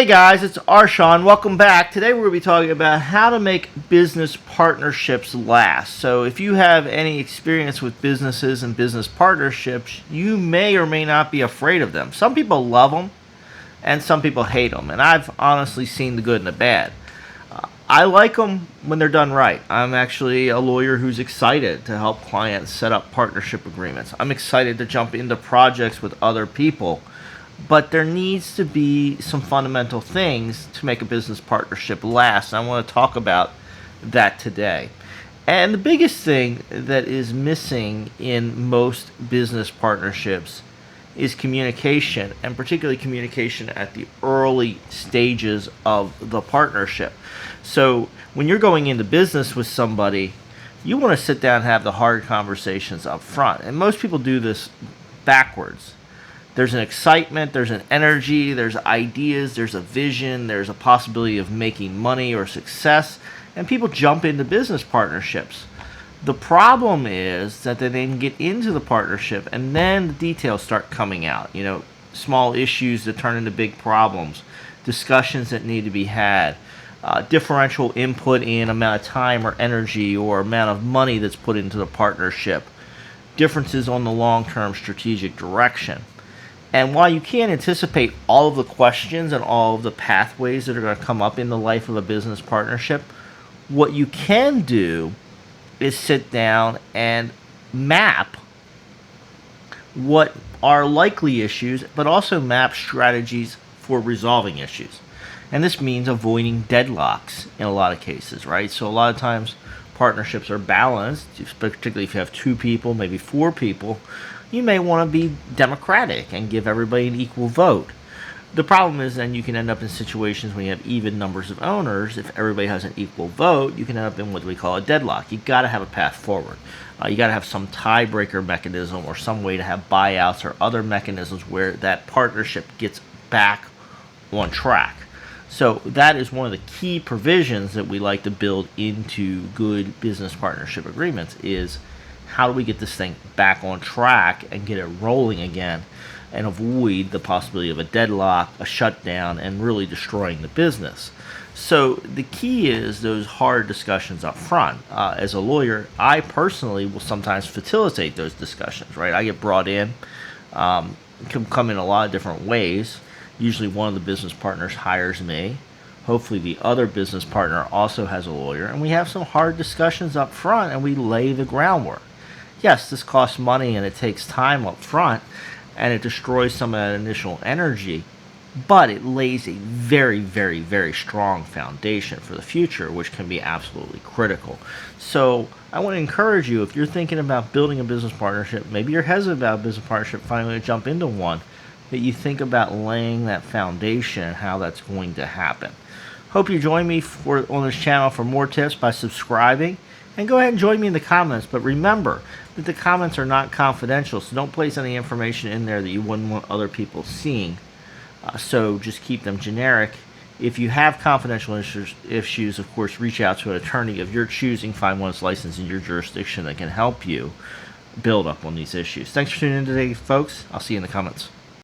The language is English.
Hey guys, it's Shawn. Welcome back. Today we're going to be talking about how to make business partnerships last. So if you have any experience with businesses and business partnerships, you may or may not be afraid of them. Some people love them and some people hate them. And I've honestly seen the good and the bad. I like them when they're done right. I'm actually a lawyer who's excited to help clients set up partnership agreements. I'm excited to jump into projects with other people. But there needs to be some fundamental things to make a business partnership last. And I want to talk about that today. And the biggest thing that is missing in most business partnerships is communication, and particularly communication at the early stages of the partnership. So when you're going into business with somebody, you want to sit down and have the hard conversations up front. And most people do this backwards. There's an excitement, there's an energy, there's ideas, there's a vision, there's a possibility of making money or success, and people jump into business partnerships. The problem is that they then get into the partnership and then the details start coming out. Small issues that turn into big problems, discussions that need to be had, differential input in amount of time or energy or amount of money that's put into the partnership, differences on the long-term strategic direction. And while you can't anticipate all of the questions and all of the pathways that are going to come up in the life of a business partnership, what you can do is sit down and map what are likely issues, but also map strategies for resolving issues. And this means avoiding deadlocks in a lot of cases, right? So a lot of times partnerships are balanced, particularly if you have 2 people, maybe 4 people. You may want to be democratic and give everybody an equal vote. The problem is then you can end up in situations when you have even numbers of owners. If everybody has an equal vote, you can end up in what we call a deadlock. You've got to have a path forward. You got to have some tiebreaker mechanism or some way to have buyouts or other mechanisms where that partnership gets back on track. So that is one of the key provisions that we like to build into good business partnership agreements is how do we get this thing back on track and get it rolling again and avoid the possibility of a deadlock, a shutdown, and really destroying the business. So the key is those hard discussions up front. As a lawyer, I personally will sometimes facilitate those discussions, right? I get brought in, can come in a lot of different ways. Usually one of the business partners hires me. Hopefully the other business partner also has a lawyer, and we have some hard discussions up front and we lay the groundwork. Yes, this costs money and it takes time up front and it destroys some of that initial energy, but it lays a very, very, very strong foundation for the future, which can be absolutely critical. So I want to encourage you, if you're thinking about building a business partnership, maybe you're hesitant about a business partnership, finally to jump into one, that you think about laying that foundation and how that's going to happen. Hope you join me on this channel for more tips by subscribing. And go ahead and join me in the comments. But remember that the comments are not confidential, so don't place any information in there that you wouldn't want other people seeing. So just keep them generic. If you have confidential issues, of course, reach out to an attorney of your choosing. Find one that's licensed in your jurisdiction that can help you build up on these issues. Thanks for tuning in today, folks. I'll see you in the comments.